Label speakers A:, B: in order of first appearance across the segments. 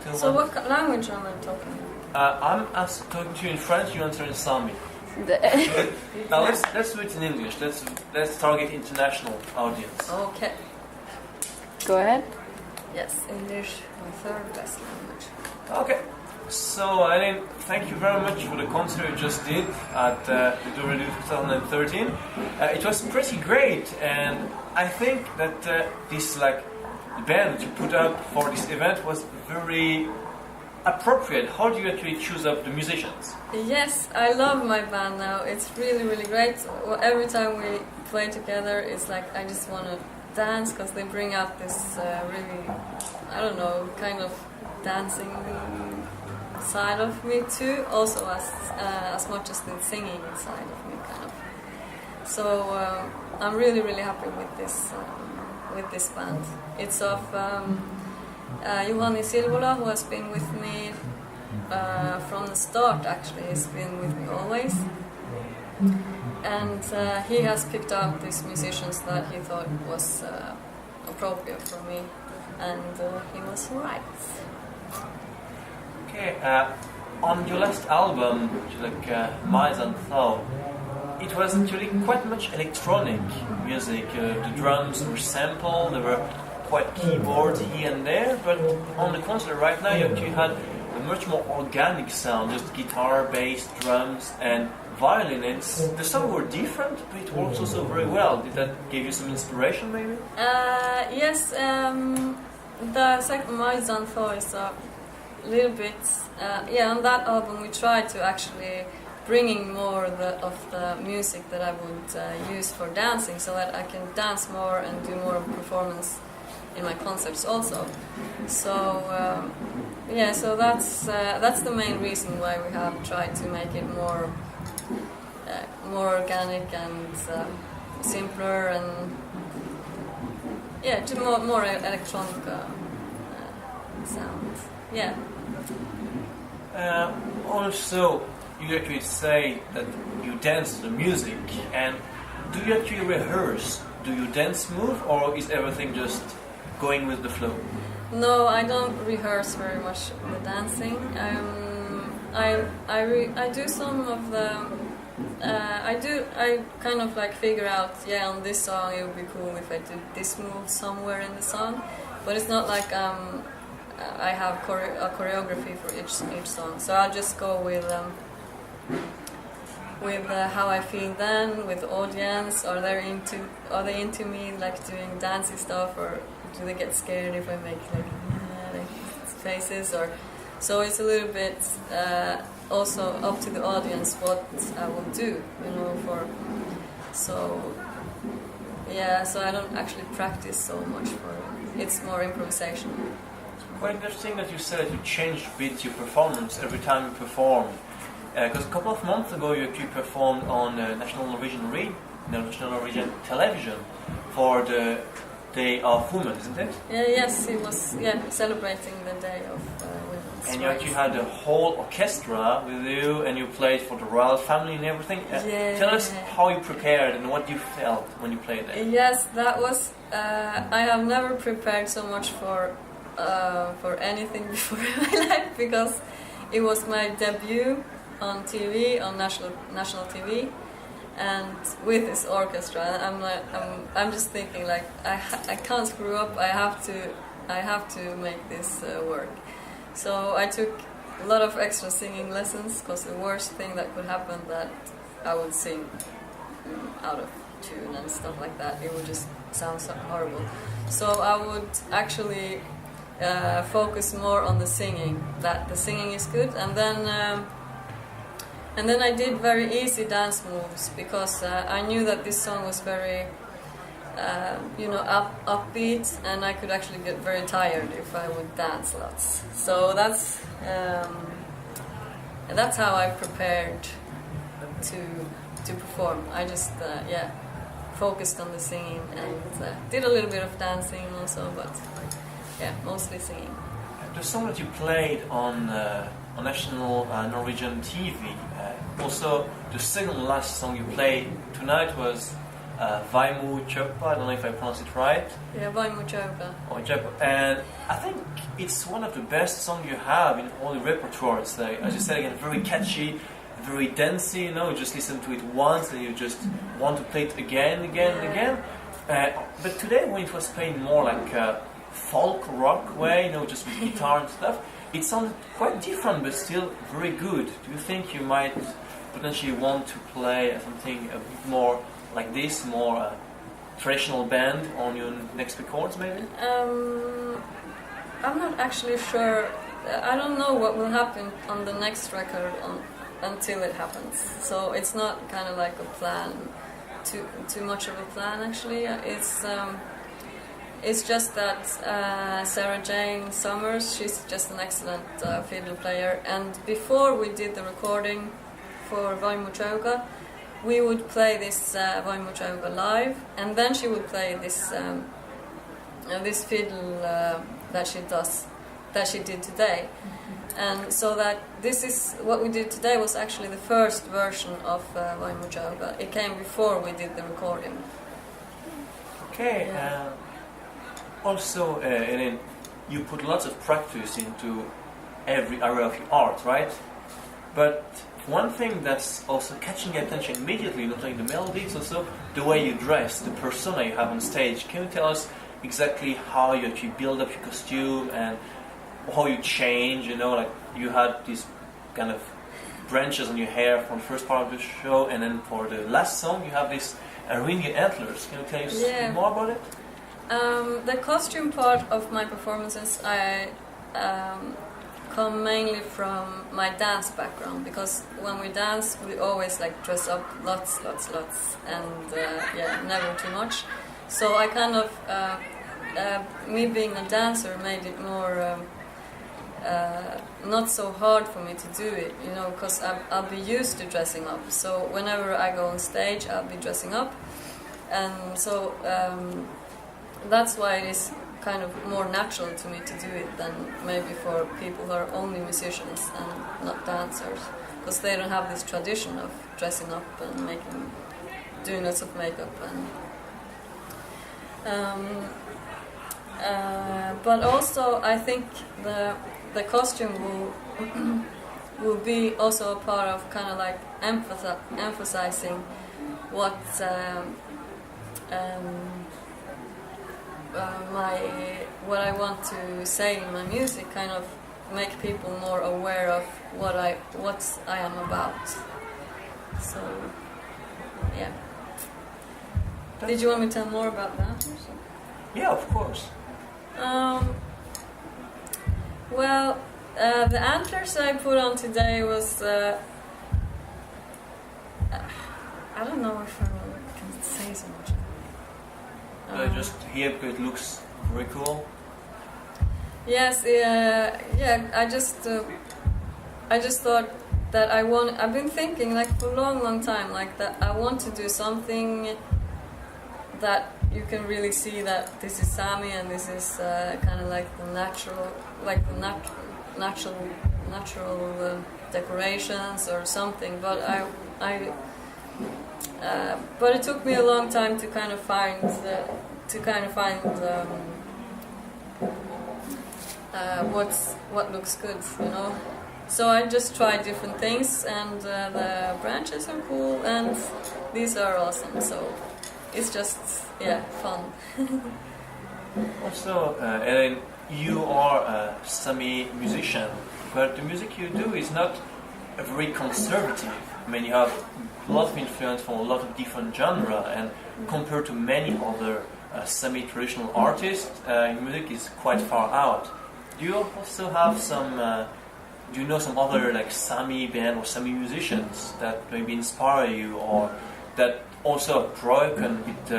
A: till
B: So
A: 1.
B: what language am I talking?
A: I'm talking to you in French, you answer in Sami. Now let's do it in English. Let's target international audience.
B: Okay.
C: Go ahead.
B: Yes, English, my third best language.
A: Okay. So Elin, thank you very much for the concert you just did at Riddu Riddu 2013. It was pretty great, and I think that this the band that you put up for this event was very appropriate. How do you actually choose up the musicians?
B: Yes, I love my band now. It's really, really great. Every time we play together, it's like I just want to dance because they bring out this really, I don't know, kind of dancing side of me too. Also as much as the singing side of me, kind of. So I'm really, really happy with this band. It's of Juhani Silvola, who has been with me from the start. Actually, he's been with me always, and he has picked out these musicians that he thought was appropriate for me, and he was right.
A: Okay, on your last album, Mais and Thou, it was actually quite much electronic music. The drums were sampled, there were quite keyboards here and there, but on the concert right now you actually had a much more organic sound, just guitar, bass, drums and violin. And the songs were different, but it works also very well. Did that give you some inspiration maybe?
B: Yes, the second Mais and Thou is a little bit, on that album we tried to actually bringing more of the music that I would use for dancing, so that I can dance more and do more performance in my concerts also. So so that's the main reason why we have tried to make it more organic and simpler and just more electronic sound. Yeah.
A: Also, you actually say that you dance to the music, and do you actually rehearse? Do you dance move, or is everything just going with the flow?
B: No, I don't rehearse very much the dancing. I do some of the. I kind of figure out. Yeah, on this song it would be cool if I did this move somewhere in the song, but it's not like I have a choreography for each song. So I'll just go with how I feel then, with the audience. Are they into me doing dancey stuff, or do they get scared if I make faces? Or so it's a little bit also up to the audience what I will do, so I don't actually practice so much for it. It's more improvisation.
A: Quite interesting that you said that you changed a bit your performance every time you perform. Because a couple of months ago you actually performed on National Norwegian television for the Day of Women, isn't it?
B: Yes, it was celebrating the Day of Women's
A: And you actually had the whole orchestra with you, and you played for the royal family and everything. Tell us how you prepared and what you felt when you played there.
B: Yes, that was. I have never prepared so much for anything before in my life, because it was my debut on TV, on national TV, and with this orchestra. I'm just thinking I can't screw up. I have to make this work. So I took a lot of extra singing lessons, because the worst thing that could happen that I would sing out of tune and stuff like that. It would just sound so horrible. So I would actually focus more on the singing. That the singing is good, and then I did very easy dance moves, because I knew that this song was very upbeat, and I could actually get very tired if I would dance lots. So that's how I prepared to perform. I just focused on the singing and did a little bit of dancing also, but mostly singing.
A: The song that you played on national Norwegian TV, also the second last song you played tonight was Vaimu Chöppa, I don't know if I pronounced it right.
B: Yeah, Vaimu Chöppa.
A: Oh, Chöppa. And I think it's one of the best songs you have in all the repertoire. It's like, as you said again, very catchy, very dancey, you know, you just listen to it once and you just want to play it again, again, and again. But today when it was playing more like a folk rock way, you know, just with guitar and stuff, it sounded quite different but still very good. Do you think you might potentially want to play something a bit more like this, more traditional band on your next records maybe?
B: I'm not actually sure. I don't know what will happen on the next record until it happens. So it's not kind of like a plan, too much of a plan actually. It's just that Sarah Jane Summers, she's just an excellent fiddle player, and before we did the recording for Vaimu Chöppa, we would play this Vaimu Chöppa live, and then she would play this this fiddle that she did today. And so that this is what we did today was actually the first version of Vaimu Chöppa. It came before we did the recording.
A: Okay.
B: Yeah.
A: Also, Elin, you put lots of practice into every area of your art, right? But one thing that's also catching attention immediately, not only the melody, it's also the way you dress, the persona you have on stage. Can you tell us exactly how you actually build up your costume and how you change? You know, like you had these kind of branches on your hair for the first part of the show, and then for the last song you have these reindeer antlers. Can you tell us more about it?
B: The costume part of my performances, I come mainly from my dance background, because when we dance we always like dress up lots, and never too much. So I kind of, me being a dancer made it more not so hard for me to do it, you know, because I'll be used to dressing up. So whenever I go on stage I'll be dressing up, and so that's why it is kind of more natural to me to do it than maybe for people who are only musicians and not dancers, because they don't have this tradition of dressing up and doing lots of makeup but also I think the costume will be also a part of kind of like emphasizing what I want to say in my music, kind of make people more aware of what I am about. So, yeah. Did you want me to tell more about that?
A: Yeah, of course.
B: Well, the antlers I put on today was I don't know if I can say so much.
A: Just here because it looks very cool.
B: Yes, I just thought that I've been thinking like for a long time, like that I want to do something that you can really see that this is Sami and this is kind of like the natural decorations or something. But but it took me a long time to kind of find what looks good, you know. So I just tried different things, and the branches are cool, and these are awesome. So it's just fun.
A: Also, Elin, you are a Sami musician, but the music you do is not very conservative. I mean, you have a lot of influence from a lot of different genres, and compared to many other Sami traditional artists, your music is quite far out. Do you also have some? Do you know some other like Sami band or Sami musicians that maybe inspire you, or that also have broken with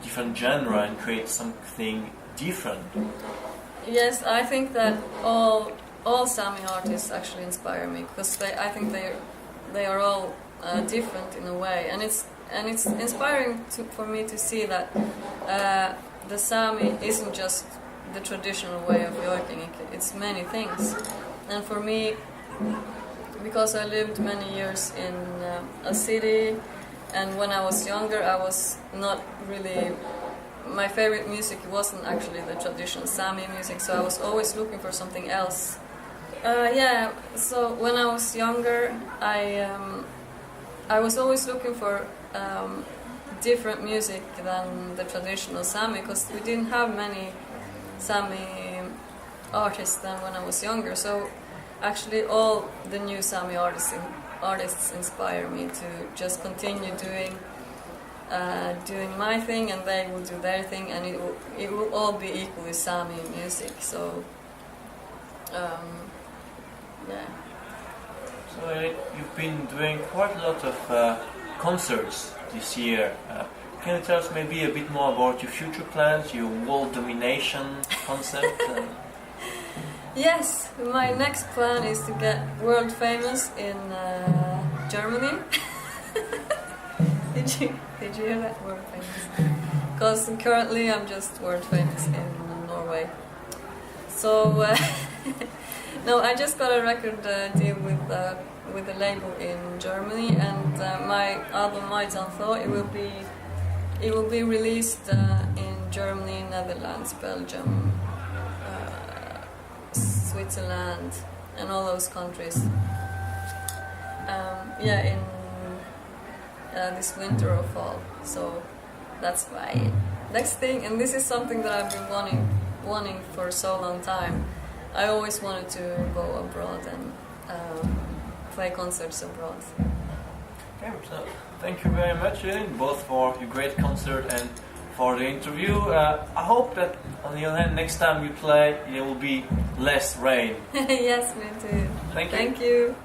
A: different genre and create something different?
B: Yes, I think that all Sami artists actually inspire me, because I think they are all different in a way, and it's inspiring for me to see that the Sami isn't just the traditional way of working. It's many things, and for me, because I lived many years in a city And when I was younger, I was not really. My favorite music wasn't actually the traditional Sami music, so I was always looking for something else. Yeah. So when I was younger, I was always looking for different music than the traditional Sami, because we didn't have many Sami artists then when I was younger. So actually all the new Sami artists inspire me to just continue doing my thing, and they will do their thing, and it will all be equally Sami music. So yeah.
A: So you've been doing quite a lot of concerts this year. Can you tell us maybe a bit more about your future plans, your world domination concept?
B: Yes, my next plan is to get world famous in Germany. Did you hear that? World famous? Because currently I'm just world famous in Norway. So no, I just got a record deal with a label in Germany, and my album My Thought, it will be released in Germany, Netherlands, Belgium, Switzerland, and all those countries. In this winter or fall. So that's my next thing, and this is something that I've been wanting for so long time. I always wanted to go abroad and play concerts abroad.
A: Okay, so thank you very much, Elin, both for your great concert and for the interview. I hope that on the other hand, next time you play, there will be less rain.
B: Yes, me too.
A: Thank you.
B: Thank you.